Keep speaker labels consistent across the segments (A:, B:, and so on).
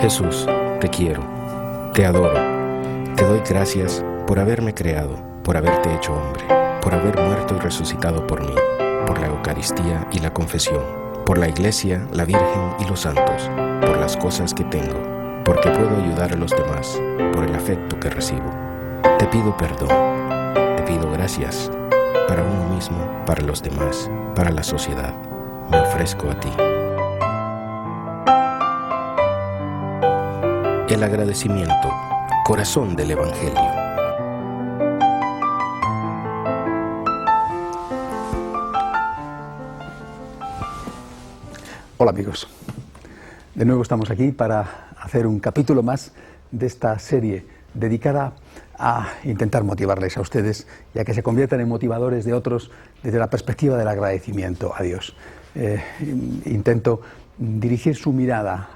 A: Jesús, te quiero, te adoro, te doy gracias por haberme creado, por haberte hecho hombre, por haber muerto y resucitado por mí, por la Eucaristía y la confesión, por la Iglesia, la Virgen y los santos, por las cosas que tengo, porque puedo ayudar a los demás, por el afecto que recibo. Te pido perdón, te pido gracias, para uno mismo, para los demás, para la sociedad. Me ofrezco a ti. El agradecimiento, corazón del Evangelio.
B: Hola amigos, de nuevo estamos aquí para hacer un capítulo más de esta serie dedicada a intentar motivarles a ustedes y a que se conviertan en motivadores de otros desde la perspectiva del agradecimiento a Dios. Intento dirigir su mirada,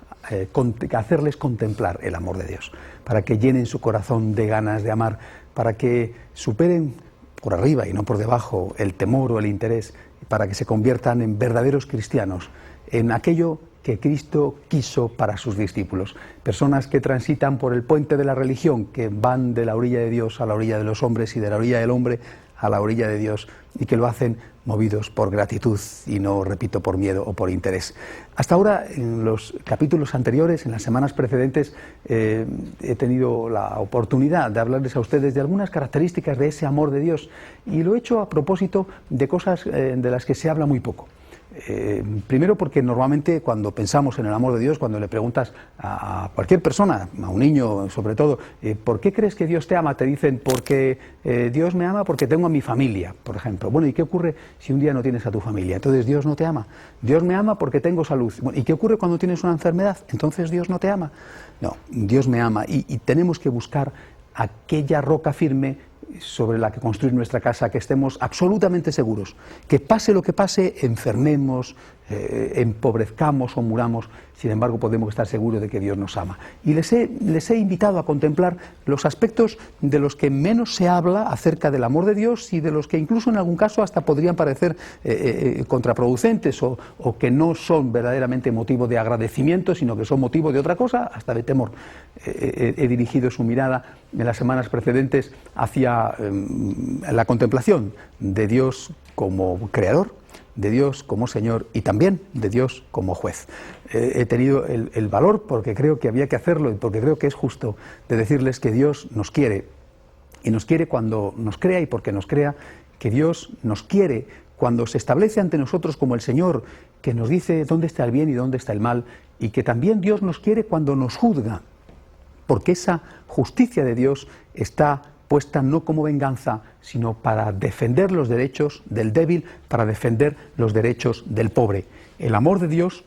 B: hacerles contemplar el amor de Dios, para que llenen su corazón de ganas de amar, para que superen por arriba y no por debajo el temor o el interés, para que se conviertan en verdaderos cristianos, en aquello que Cristo quiso para sus discípulos, personas que transitan por el puente de la religión, que van de la orilla de Dios a la orilla de los hombres y de la orilla del hombre a la orilla de Dios, y que lo hacen movidos por gratitud y no, repito, por miedo o por interés. Hasta ahora, en los capítulos anteriores, en las semanas precedentes, he tenido la oportunidad de hablarles a ustedes de algunas características de ese amor de Dios, y lo he hecho a propósito de cosas de las que se habla muy poco. Primero porque normalmente cuando pensamos en el amor de Dios, cuando le preguntas a cualquier persona, a un niño sobre todo, ¿por qué crees que Dios te ama? Te dicen, porque Dios me ama porque tengo a mi familia, por ejemplo. Bueno, ¿y qué ocurre si un día no tienes a tu familia? Entonces Dios no te ama. Dios me ama porque tengo salud. Bueno, ¿y qué ocurre cuando tienes una enfermedad? Entonces Dios no te ama. No, Dios me ama y tenemos que buscar aquella roca firme sobre la que construir nuestra casa, que estemos absolutamente seguros, que pase lo que pase, enfermemos, empobrezcamos o muramos, sin embargo podemos estar seguros de que Dios nos ama. Y les he invitado a contemplar los aspectos de los que menos se habla acerca del amor de Dios y de los que incluso en algún caso hasta podrían parecer contraproducentes o que no son verdaderamente motivo de agradecimiento, sino que son motivo de otra cosa, hasta de temor. He dirigido su mirada en las semanas precedentes hacia la contemplación de Dios como creador, de Dios como Señor y también de Dios como juez. He tenido el valor, porque creo que había que hacerlo y porque creo que es justo, de decirles que Dios nos quiere, y nos quiere cuando nos crea y porque nos crea, que Dios nos quiere cuando se establece ante nosotros como el Señor, que nos dice dónde está el bien y dónde está el mal, y que también Dios nos quiere cuando nos juzga, porque esa justicia de Dios está puesta no como venganza, sino para defender los derechos del débil, para defender los derechos del pobre. El amor de Dios,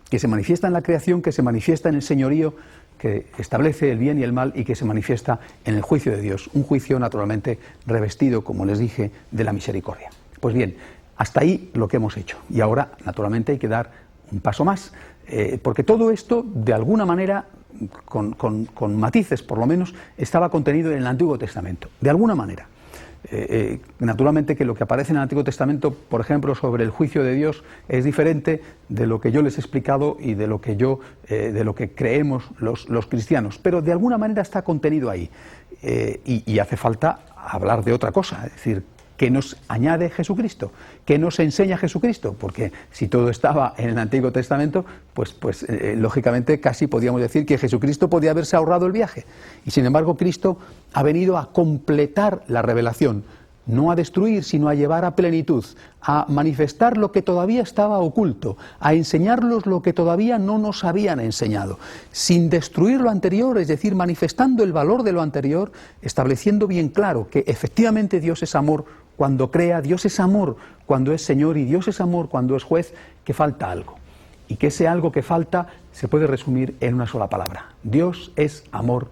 B: que se manifiesta en la creación, que se manifiesta en el señorío, que establece el bien y el mal y que se manifiesta en el juicio de Dios. Un juicio naturalmente revestido, como les dije, de la misericordia. Pues bien, hasta ahí lo que hemos hecho. Y ahora, naturalmente, hay que dar un paso más, porque todo esto, de alguna manera, con matices por lo menos, estaba contenido en el Antiguo Testamento, de alguna manera. Naturalmente que lo que aparece en el Antiguo Testamento, por ejemplo, sobre el juicio de Dios, es diferente de lo que yo les he explicado y de lo que creemos los cristianos, pero de alguna manera está contenido ahí. Y hace falta hablar de otra cosa, es decir, ¿qué nos añade Jesucristo? ¿Qué nos enseña Jesucristo? Porque si todo estaba en el Antiguo Testamento, pues lógicamente casi podíamos decir que Jesucristo podía haberse ahorrado el viaje. Y sin embargo Cristo ha venido a completar la revelación, no a destruir, sino a llevar a plenitud, a manifestar lo que todavía estaba oculto, a enseñarnos lo que todavía no nos habían enseñado, sin destruir lo anterior, es decir, manifestando el valor de lo anterior, estableciendo bien claro que efectivamente Dios es amor cuando crea, Dios es amor cuando es Señor y Dios es amor cuando es juez, que falta algo. Y que ese algo que falta se puede resumir en una sola palabra: Dios es amor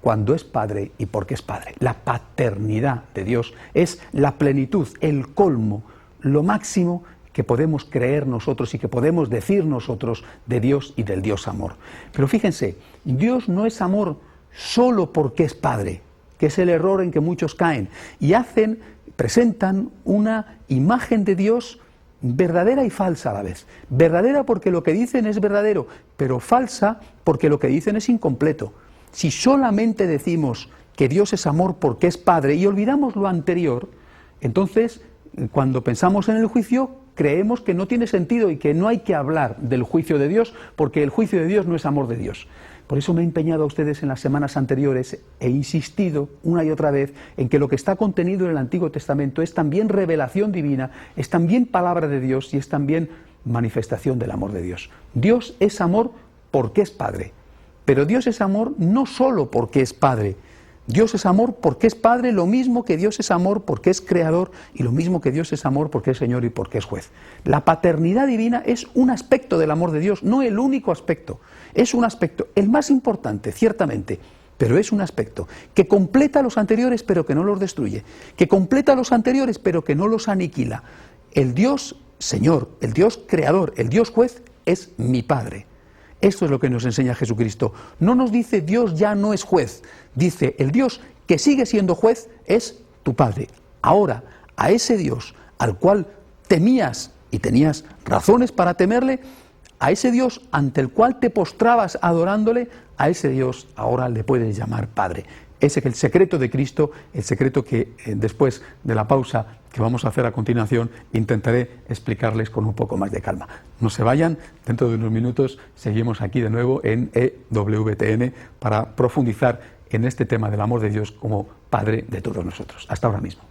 B: cuando es Padre y porque es Padre. La paternidad de Dios es la plenitud, el colmo, lo máximo que podemos creer nosotros y que podemos decir nosotros de Dios y del Dios amor. Pero fíjense, Dios no es amor solo porque es Padre, que es el error en que muchos caen, y presentan una imagen de Dios verdadera y falsa a la vez. Verdadera porque lo que dicen es verdadero, pero falsa porque lo que dicen es incompleto. Si solamente decimos que Dios es amor porque es Padre y olvidamos lo anterior, entonces cuando pensamos en el juicio creemos que no tiene sentido y que no hay que hablar del juicio de Dios porque el juicio de Dios no es amor de Dios. Por eso me he empeñado a ustedes en las semanas anteriores, he insistido una y otra vez en que lo que está contenido en el Antiguo Testamento es también revelación divina, es también palabra de Dios y es también manifestación del amor de Dios. Dios es amor porque es Padre, pero Dios es amor no solo porque es Padre. Dios es amor porque es Padre, lo mismo que Dios es amor porque es Creador y lo mismo que Dios es amor porque es Señor y porque es Juez. La paternidad divina es un aspecto del amor de Dios, no el único aspecto. Es un aspecto, el más importante, ciertamente, pero es un aspecto que completa los anteriores pero que no los destruye, que completa los anteriores pero que no los aniquila. El Dios Señor, el Dios Creador, el Dios Juez es mi Padre. Esto es lo que nos enseña Jesucristo. No nos dice Dios ya no es juez, dice el Dios que sigue siendo juez es tu Padre. Ahora, a ese Dios al cual temías y tenías razones para temerle, a ese Dios ante el cual te postrabas adorándole, a ese Dios ahora le puedes llamar Padre. Ese es el secreto de Cristo, el secreto que después de la pausa que vamos a hacer a continuación intentaré explicarles con un poco más de calma. No se vayan, dentro de unos minutos seguimos aquí de nuevo en EWTN para profundizar en este tema del amor de Dios como Padre de todos nosotros. Hasta ahora mismo.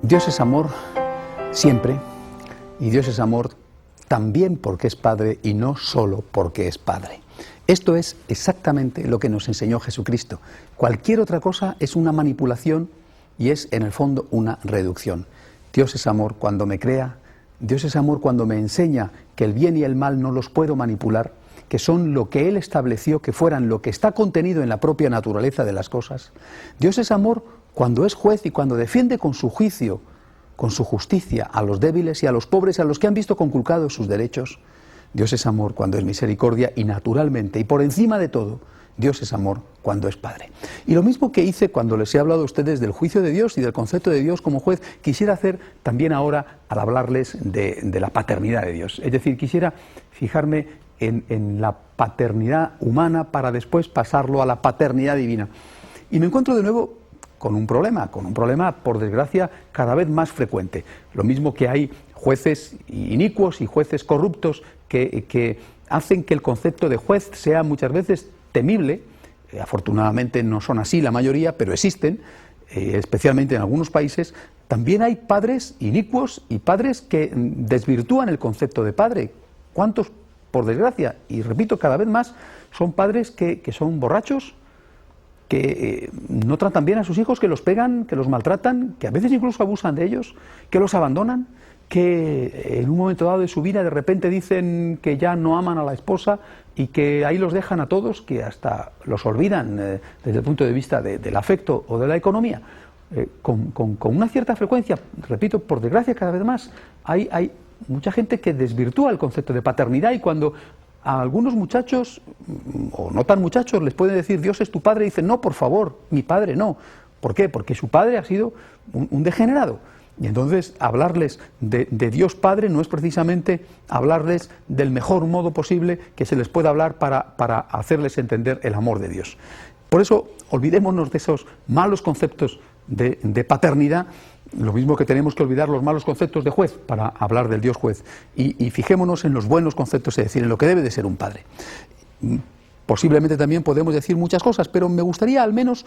B: Dios es amor siempre, y Dios es amor también porque es Padre y no solo porque es Padre. Esto es exactamente lo que nos enseñó Jesucristo. Cualquier otra cosa es una manipulación y es en el fondo una reducción. Dios es amor cuando me crea, Dios es amor cuando me enseña que el bien y el mal no los puedo manipular, que son lo que Él estableció que fueran lo que está contenido en la propia naturaleza de las cosas. Dios es amor cuando es juez y cuando defiende con su juicio, con su justicia, a los débiles y a los pobres, a los que han visto conculcados sus derechos. Dios es amor cuando es misericordia y naturalmente, y por encima de todo, Dios es amor cuando es Padre. Y lo mismo que hice cuando les he hablado a ustedes del juicio de Dios y del concepto de Dios como juez, quisiera hacer también ahora al hablarles de la paternidad de Dios. Es decir, quisiera fijarme en la paternidad humana para después pasarlo a la paternidad divina. Y me encuentro de nuevo con un problema, por desgracia cada vez más frecuente. Lo mismo que hay jueces inicuos y jueces corruptos que hacen que el concepto de juez sea muchas veces temible. Afortunadamente no son así la mayoría, pero existen, especialmente en algunos países. También hay padres inicuos y padres que desvirtúan el concepto de padre. ¿Cuántos, por desgracia, y repito cada vez más, son padres que son borrachos, que no tratan bien a sus hijos, que los pegan, que los maltratan, que a veces incluso abusan de ellos, que los abandonan, que en un momento dado de su vida de repente dicen que ya no aman a la esposa y que ahí los dejan a todos, que hasta los olvidan desde el punto de vista del afecto o de la economía. Con una cierta frecuencia, repito, por desgracia cada vez más, hay mucha gente que desvirtúa el concepto de paternidad, y cuando a algunos muchachos, o no tan muchachos, les pueden decir Dios es tu padre, y dicen no, por favor, mi padre no. ¿Por qué? Porque su padre ha sido un degenerado. Y entonces hablarles de Dios Padre no es precisamente hablarles del mejor modo posible que se les pueda hablar para hacerles entender el amor de Dios. Por eso olvidémonos de esos malos conceptos de paternidad, lo mismo que tenemos que olvidar los malos conceptos de juez para hablar del Dios juez, y fijémonos en los buenos conceptos, es decir, en lo que debe de ser un padre. Posiblemente también podemos decir muchas cosas, pero me gustaría al menos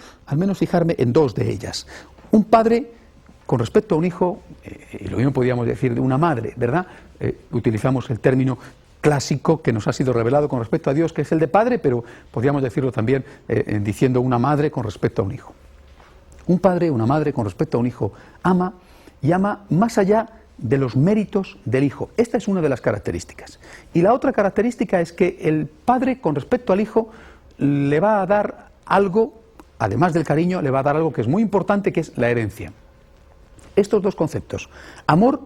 B: fijarme en dos de ellas. Un padre con respecto a un hijo, y lo mismo podríamos decir de una madre, ¿verdad? Utilizamos el término clásico que nos ha sido revelado con respecto a Dios, que es el de padre, pero podríamos decirlo también diciendo una madre con respecto a un hijo. Un padre, una madre con respecto a un hijo ama, y ama más allá de los méritos del hijo. Esta es una de las características. Y la otra característica es que el padre, con respecto al hijo, le va a dar algo, además del cariño, le va a dar algo que es muy importante, que es la herencia. Estos dos conceptos, amor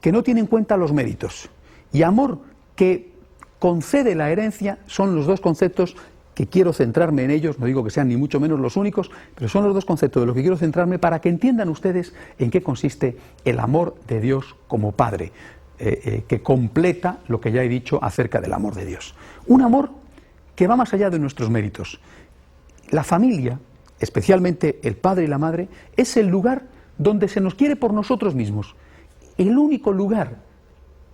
B: que no tiene en cuenta los méritos y amor que concede la herencia, son los dos conceptos que quiero centrarme en ellos. No digo que sean ni mucho menos los únicos, pero son los dos conceptos de los que quiero centrarme para que entiendan ustedes en qué consiste el amor de Dios como Padre, que completa lo que ya he dicho acerca del amor de Dios. Un amor que va más allá de nuestros méritos. La familia, especialmente el padre y la madre, es el lugar donde se nos quiere por nosotros mismos. El único lugar,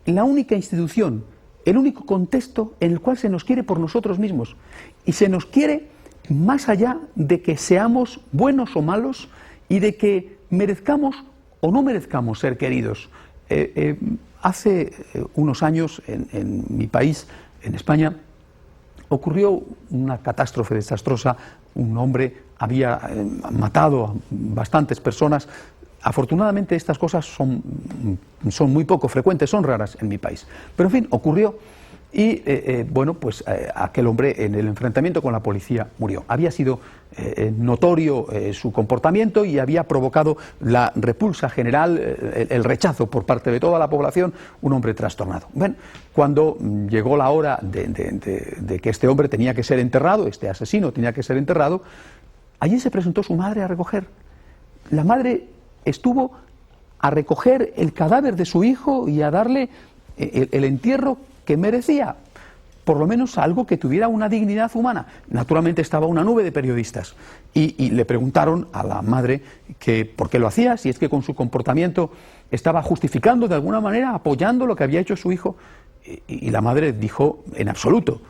B: la única institución, el único contexto en el cual se nos quiere por nosotros mismos. Y se nos quiere más allá de que seamos buenos o malos y de que merezcamos o no merezcamos ser queridos. Hace unos años en mi país, en España, ocurrió una catástrofe desastrosa. Un hombre había matado a bastantes personas. Afortunadamente estas cosas son muy poco frecuentes, son raras en mi país. Pero en fin, ocurrió y aquel hombre en el enfrentamiento con la policía murió. Había sido notorio su comportamiento y había provocado la repulsa general, el rechazo por parte de toda la población, un hombre trastornado. Bueno, cuando llegó la hora de que este hombre tenía que ser enterrado, este asesino tenía que ser enterrado, allí se presentó su madre a recoger. La madre estuvo a recoger el cadáver de su hijo y a darle el entierro que merecía, por lo menos algo que tuviera una dignidad humana. Naturalmente estaba una nube de periodistas y le preguntaron a la madre que por qué lo hacía, si es que con su comportamiento estaba justificando de alguna manera, apoyando lo que había hecho su hijo, y la madre dijo: en absoluto.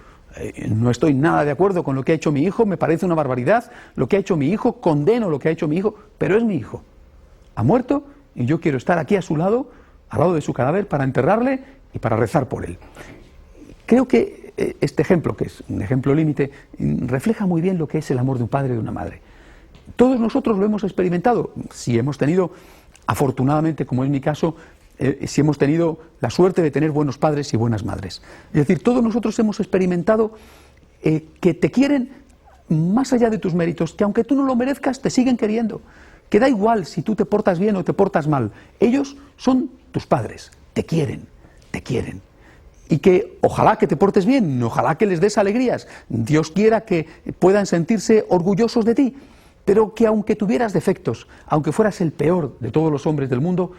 B: No estoy nada de acuerdo con lo que ha hecho mi hijo, me parece una barbaridad lo que ha hecho mi hijo, condeno lo que ha hecho mi hijo, pero es mi hijo. Ha muerto y yo quiero estar aquí a su lado, al lado de su cadáver, para enterrarle y para rezar por él. Creo que este ejemplo, que es un ejemplo límite, refleja muy bien lo que es el amor de un padre y de una madre. Todos nosotros lo hemos experimentado, si hemos tenido, afortunadamente, como es mi caso, si hemos tenido la suerte de tener buenos padres y buenas madres. Es decir, todos nosotros hemos experimentado que te quieren más allá de tus méritos, que aunque tú no lo merezcas, te siguen queriendo. Que da igual si tú te portas bien o te portas mal. Ellos son tus padres, te quieren, te quieren. Y que ojalá que te portes bien, ojalá que les des alegrías. Dios quiera que puedan sentirse orgullosos de ti, pero que aunque tuvieras defectos, aunque fueras el peor de todos los hombres del mundo,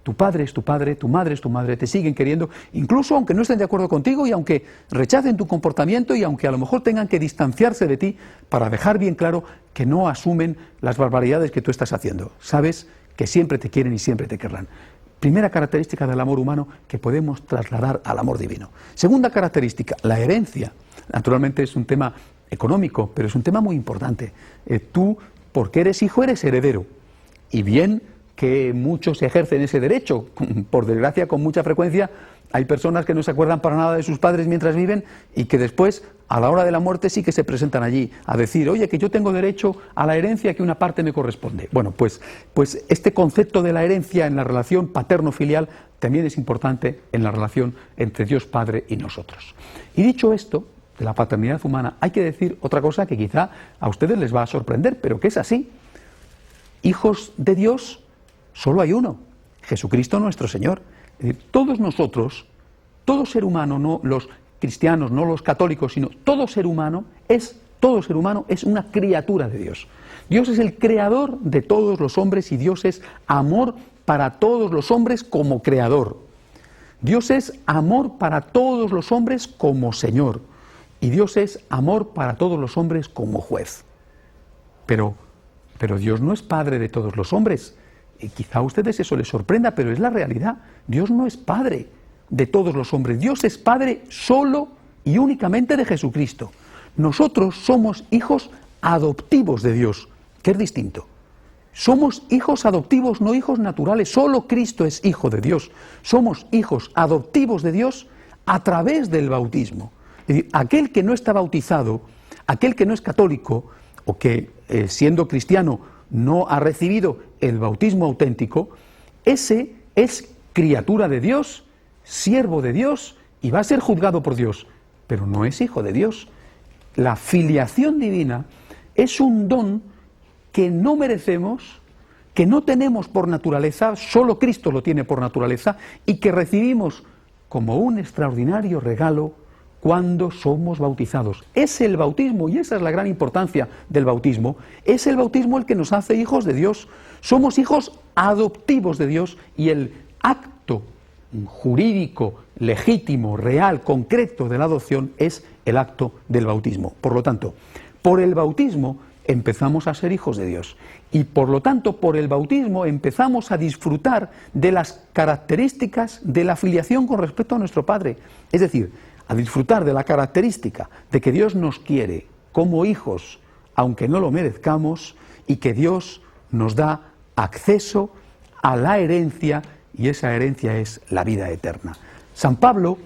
B: tu padre es tu padre, tu madre es tu madre, te siguen queriendo, incluso aunque no estén de acuerdo contigo y aunque rechacen tu comportamiento y aunque a lo mejor tengan que distanciarse de ti para dejar bien claro que no asumen las barbaridades que tú estás haciendo. Sabes que siempre te quieren y siempre te querrán. Primera característica del amor humano que podemos trasladar al amor divino. Segunda característica, la herencia. Naturalmente es un tema económico, pero es un tema muy importante. Tú, porque eres hijo, eres heredero. Y bien que muchos ejercen ese derecho. Por desgracia, con mucha frecuencia, hay personas que no se acuerdan para nada de sus padres mientras viven y que después, a la hora de la muerte, sí que se presentan allí a decir: oye, que yo tengo derecho a la herencia, que una parte me corresponde. Bueno, pues este concepto de la herencia en la relación paterno-filial también es importante en la relación entre Dios Padre y nosotros. Y dicho esto, de la paternidad humana, hay que decir otra cosa que quizá a ustedes les va a sorprender, pero que es así. Hijos de Dios solo hay uno, Jesucristo nuestro Señor. Todos nosotros, todo ser humano, no los cristianos, no los católicos, sino todo ser humano es una criatura de Dios. Dios es el creador de todos los hombres y Dios es amor para todos los hombres como creador. Dios es amor para todos los hombres como Señor. Y Dios es amor para todos los hombres como juez. Pero Dios no es padre de todos los hombres. Y quizá a ustedes eso les sorprenda, pero es la realidad. Dios no es padre de todos los hombres. Dios es padre solo y únicamente de Jesucristo. Nosotros somos hijos adoptivos de Dios, que es distinto. Somos hijos adoptivos, no hijos naturales. Solo Cristo es hijo de Dios. Somos hijos adoptivos de Dios a través del bautismo. Es decir, aquel que no está bautizado, aquel que no es católico o que siendo cristiano no ha recibido el bautismo auténtico, ese es criatura de Dios, siervo de Dios, y va a ser juzgado por Dios, pero no es hijo de Dios. La filiación divina es un don que no merecemos, que no tenemos por naturaleza, solo Cristo lo tiene por naturaleza, y que recibimos como un extraordinario regalo cuando somos bautizados. Es el bautismo, y esa es la gran importancia del bautismo, es el bautismo el que nos hace hijos de Dios. Somos hijos adoptivos de Dios, y el acto jurídico, legítimo, real, concreto de la adopción es el acto del bautismo. Por lo tanto, por el bautismo empezamos a ser hijos de Dios, y por lo tanto por el bautismo empezamos a disfrutar de las características de la filiación con respecto a nuestro Padre, es decir, a disfrutar de la característica de que Dios nos quiere como hijos, aunque no lo merezcamos, y que Dios nos da acceso a la herencia, y esa herencia es la vida eterna. San Pablo,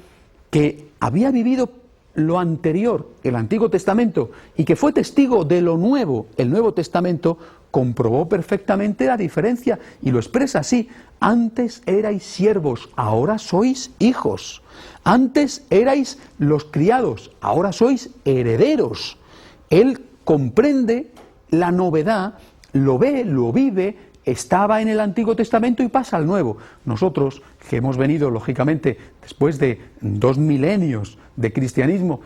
B: que había vivido lo anterior, el Antiguo Testamento, y que fue testigo de lo nuevo, el Nuevo Testamento, comprobó perfectamente la diferencia y lo expresa así: antes erais siervos, ahora sois hijos. Antes erais los criados, ahora sois herederos. Él comprende la novedad, lo ve, lo vive, estaba en el Antiguo Testamento y pasa al Nuevo. Nosotros, que hemos venido, lógicamente, después de 2 milenios de cristianismo,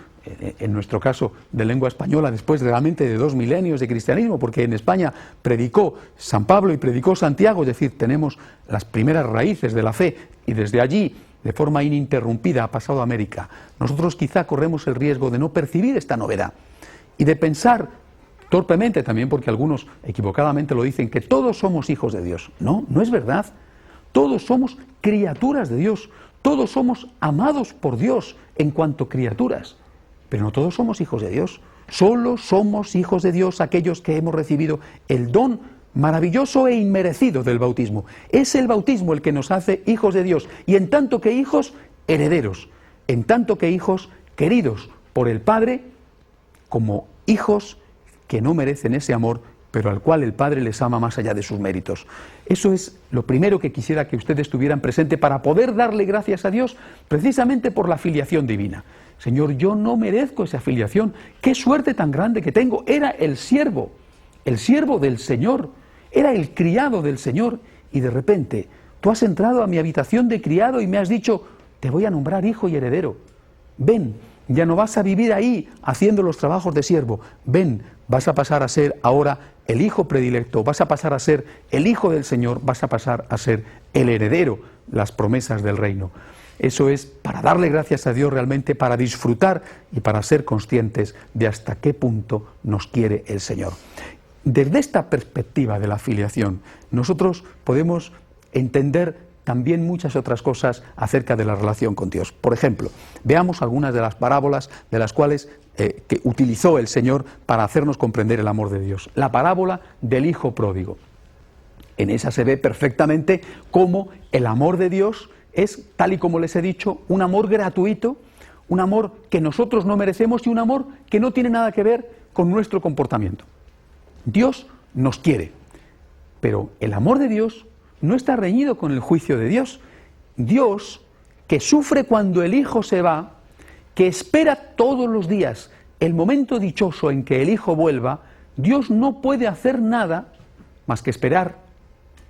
B: en nuestro caso de lengua española, después realmente de 2 milenios de cristianismo, porque en España predicó San Pablo y predicó Santiago, es decir, tenemos las primeras raíces de la fe, y desde allí, de forma ininterrumpida, ha pasado a América. Nosotros quizá corremos el riesgo de no percibir esta novedad y de pensar torpemente también, porque algunos equivocadamente lo dicen, que todos somos hijos de Dios. No, no es verdad. Todos somos criaturas de Dios, todos somos amados por Dios en cuanto criaturas, pero no todos somos hijos de Dios. Solo somos hijos de Dios aquellos que hemos recibido el don maravilloso e inmerecido del bautismo. Es el bautismo el que nos hace hijos de Dios, y en tanto que hijos, herederos, en tanto que hijos queridos por el Padre, como hijos que no merecen ese amor, pero al cual el Padre les ama más allá de sus méritos. Eso es lo primero que quisiera que ustedes tuvieran presente para poder darle gracias a Dios, precisamente por la filiación divina. Señor, yo no merezco esa filiación, qué suerte tan grande que tengo. Era el siervo del Señor, era el criado del Señor, y de repente tú has entrado a mi habitación de criado y me has dicho: te voy a nombrar hijo y heredero. Ven, ya no vas a vivir ahí haciendo los trabajos de siervo. Ven, vas a pasar a ser ahora el hijo predilecto, vas a pasar a ser el hijo del Señor, vas a pasar a ser el heredero, las promesas del reino. Eso es para darle gracias a Dios realmente, para disfrutar y para ser conscientes de hasta qué punto nos quiere el Señor. Desde esta perspectiva de la filiación, nosotros podemos entender también muchas otras cosas acerca de la relación con Dios. Por ejemplo, veamos algunas de las parábolas de las cuales que utilizó el Señor para hacernos comprender el amor de Dios. La parábola del hijo pródigo. En esa se ve perfectamente cómo el amor de Dios es, tal y como les he dicho, un amor gratuito, un amor que nosotros no merecemos y un amor que no tiene nada que ver con nuestro comportamiento. Dios nos quiere, pero el amor de Dios no está reñido con el juicio de Dios. Dios, que sufre cuando el hijo se va, que espera todos los días el momento dichoso en que el hijo vuelva, Dios no puede hacer nada más que esperar.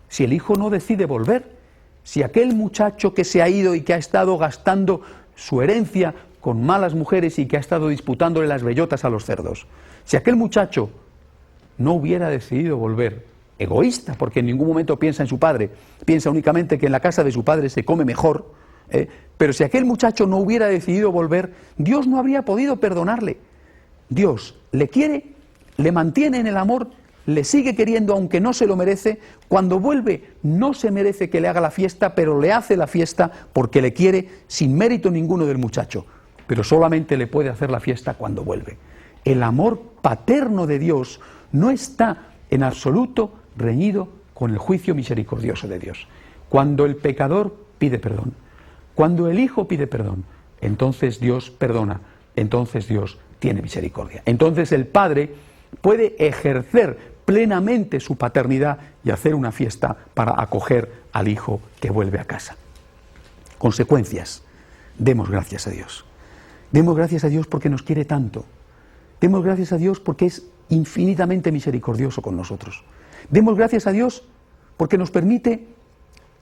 B: Si el hijo no decide volver, si aquel muchacho que se ha ido y que ha estado gastando su herencia con malas mujeres y que ha estado disputándole las bellotas a los cerdos, si aquel muchacho no hubiera decidido volver, egoísta, porque en ningún momento piensa en su padre, piensa únicamente que en la casa de su padre se come mejor, pero si aquel muchacho no hubiera decidido volver, Dios no habría podido perdonarle. Dios le quiere, le mantiene en el amor, le sigue queriendo aunque no se lo merece. Cuando vuelve no se merece que le haga la fiesta, pero le hace la fiesta porque le quiere, sin mérito ninguno del muchacho, pero solamente le puede hacer la fiesta cuando vuelve. El amor paterno de Dios no está en absoluto reñido con el juicio misericordioso de Dios. Cuando el pecador pide perdón, cuando el hijo pide perdón, entonces Dios perdona, entonces Dios tiene misericordia. Entonces el padre puede ejercer plenamente su paternidad y hacer una fiesta para acoger al hijo que vuelve a casa. consecuencias. Demos gracias a Dios. Demos gracias a Dios porque nos quiere tanto. Demos gracias a Dios porque es infinitamente misericordioso con nosotros. Demos gracias a Dios porque nos permite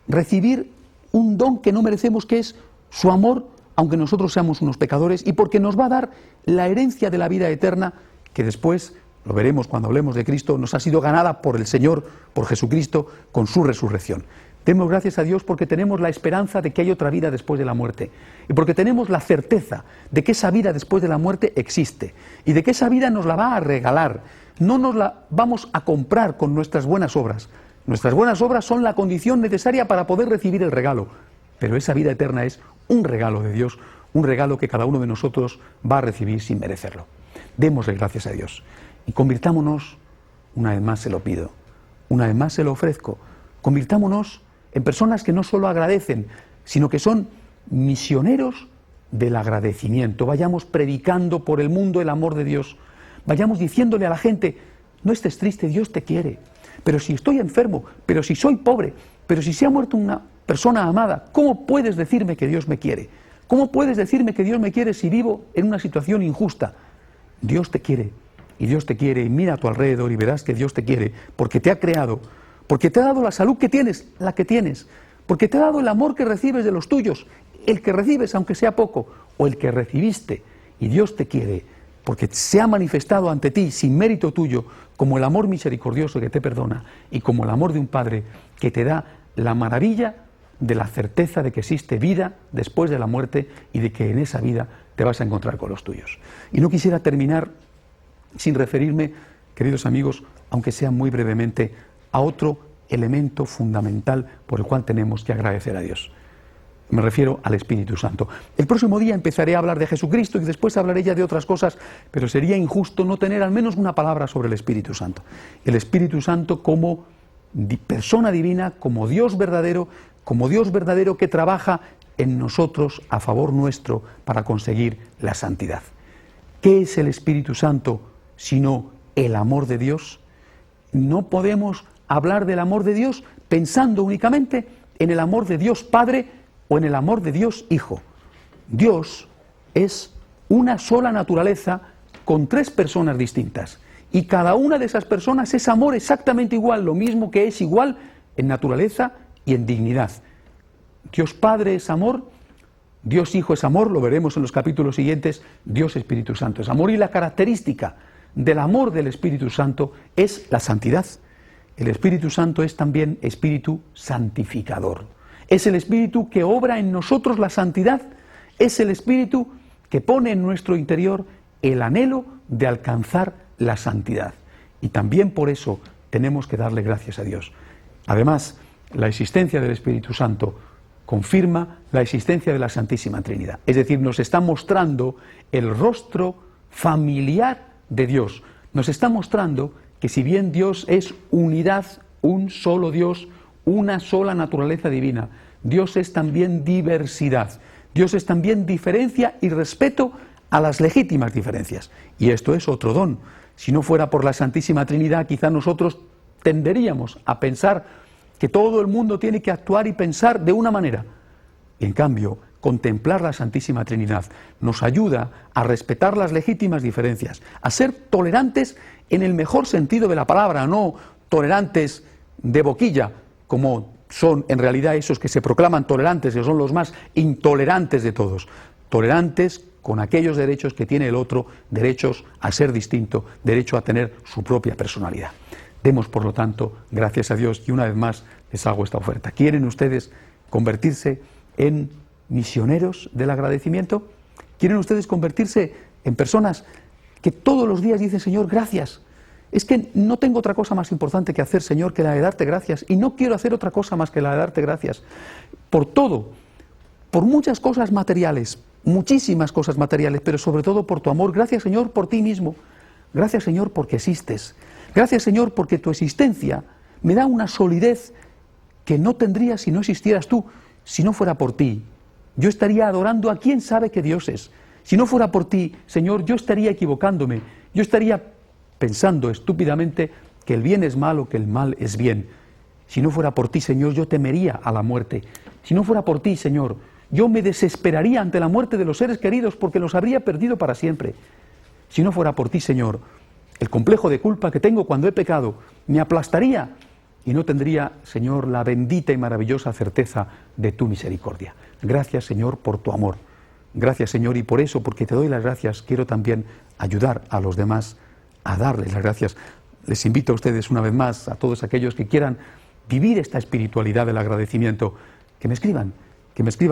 B: recibir un don que no merecemos, que es su amor, aunque nosotros seamos unos pecadores, y porque nos va a dar la herencia de la vida eterna, que después, lo veremos cuando hablemos de Cristo, nos ha sido ganada por el Señor, por Jesucristo, con su resurrección. Demos gracias a Dios porque tenemos la esperanza de que hay otra vida después de la muerte, y porque tenemos la certeza de que esa vida después de la muerte existe, y de que esa vida nos la va a regalar, no nos la vamos a comprar con nuestras buenas obras. Nuestras buenas obras son la condición necesaria para poder recibir el regalo, pero esa vida eterna es un regalo de Dios, un regalo que cada uno de nosotros va a recibir sin merecerlo. Démosle gracias a Dios y convirtámonos, una vez más se lo pido, una vez más se lo ofrezco, convirtámonos en personas que no solo agradecen, sino que son misioneros del agradecimiento. Vayamos predicando por el mundo el amor de Dios, vayamos diciéndole a la gente, no estés triste, Dios te quiere. Pero si estoy enfermo, pero si soy pobre, pero si se ha muerto una persona amada, ¿cómo puedes decirme que Dios me quiere? ¿Cómo puedes decirme que Dios me quiere si vivo en una situación injusta? Dios te quiere, y mira a tu alrededor y verás que Dios te quiere, porque te ha creado, porque te ha dado la salud que tienes, la que tienes, porque te ha dado el amor que recibes de los tuyos, el que recibes aunque sea poco, o el que recibiste, y Dios te quiere, porque se ha manifestado ante ti, sin mérito tuyo, como el amor misericordioso que te perdona y como el amor de un Padre que te da la maravilla de la certeza de que existe vida después de la muerte y de que en esa vida te vas a encontrar con los tuyos. Y no quisiera terminar sin referirme, queridos amigos, aunque sea muy brevemente, a otro elemento fundamental por el cual tenemos que agradecer a Dios. Me refiero al Espíritu Santo. El próximo día empezaré a hablar de Jesucristo y después hablaré ya de otras cosas, pero sería injusto no tener al menos una palabra sobre el Espíritu Santo. El Espíritu Santo como persona divina, como Dios verdadero que trabaja en nosotros a favor nuestro para conseguir la santidad. ¿Qué es el Espíritu Santo sino el amor de Dios? No podemos hablar del amor de Dios pensando únicamente en el amor de Dios Padre o en el amor de Dios Hijo. Dios es una sola naturaleza con tres personas distintas. Y cada una de esas personas es amor exactamente igual, lo mismo que es igual en naturaleza y en dignidad. Dios Padre es amor, Dios Hijo es amor, lo veremos en los capítulos siguientes, Dios Espíritu Santo es amor. Y la característica del amor del Espíritu Santo es la santidad. El Espíritu Santo es también Espíritu santificador. Es el Espíritu que obra en nosotros la santidad, es el Espíritu que pone en nuestro interior el anhelo de alcanzar la santidad. Y también por eso tenemos que darle gracias a Dios. Además, la existencia del Espíritu Santo confirma la existencia de la Santísima Trinidad. Es decir, nos está mostrando el rostro familiar de Dios. Nos está mostrando que si bien Dios es unidad, un solo Dios, una sola naturaleza divina, Dios es también diversidad. Dios es también diferencia y respeto a las legítimas diferencias. Y esto es otro don. Si no fuera por la Santísima Trinidad, quizá nosotros tenderíamos a pensar que todo el mundo tiene que actuar y pensar de una manera. En cambio, contemplar la Santísima Trinidad nos ayuda a respetar las legítimas diferencias, a ser tolerantes en el mejor sentido de la palabra, no tolerantes de boquilla, como son en realidad esos que se proclaman tolerantes, que son los más intolerantes de todos. Tolerantes con aquellos derechos que tiene el otro, derechos a ser distinto, derecho a tener su propia personalidad. Demos, por lo tanto, gracias a Dios, y una vez más les hago esta oferta. ¿Quieren ustedes convertirse en misioneros del agradecimiento? ¿Quieren ustedes convertirse en personas que todos los días dicen, Señor, gracias? Es que no tengo otra cosa más importante que hacer, Señor, que la de darte gracias, y no quiero hacer otra cosa más que la de darte gracias. Por todo, por muchas cosas materiales, muchísimas cosas materiales, pero sobre todo por tu amor. Gracias, Señor, por ti mismo. Gracias, Señor, porque existes. Gracias, Señor, porque tu existencia me da una solidez que no tendría si no existieras tú. Si no fuera por ti, yo estaría adorando a quien sabe que Dios es. Si no fuera por ti, Señor, yo estaría equivocándome. Yo estaría pensando estúpidamente que el bien es malo, que el mal es bien. Si no fuera por ti, Señor, yo temería a la muerte. Si no fuera por ti, Señor, yo me desesperaría ante la muerte de los seres queridos porque los habría perdido para siempre. Si no fuera por ti, Señor, el complejo de culpa que tengo cuando he pecado me aplastaría y no tendría, Señor, la bendita y maravillosa certeza de tu misericordia. Gracias, Señor, por tu amor. Gracias, Señor, y por eso, porque te doy las gracias, quiero también ayudar a los demás a darles las gracias. Les invito a ustedes una vez más, a todos aquellos que quieran vivir esta espiritualidad del agradecimiento, que me escriban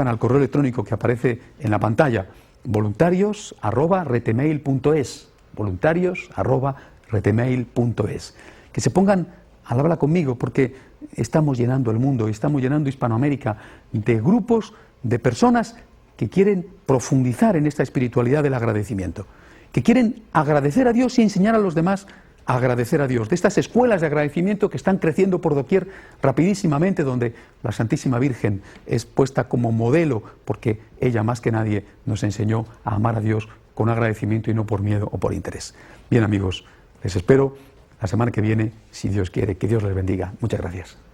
B: al correo electrónico que aparece en la pantalla, voluntarios@retemail.es, voluntarios@retemail.es. Que se pongan al habla conmigo, porque estamos llenando el mundo, estamos llenando Hispanoamérica de grupos de personas que quieren profundizar en esta espiritualidad del agradecimiento, que quieren agradecer a Dios y enseñar a los demás a agradecer a Dios, de estas escuelas de agradecimiento que están creciendo por doquier rapidísimamente, donde la Santísima Virgen es puesta como modelo, porque ella más que nadie nos enseñó a amar a Dios con agradecimiento y no por miedo o por interés. Bien, amigos, les espero la semana que viene, si Dios quiere. Que Dios les bendiga. Muchas gracias.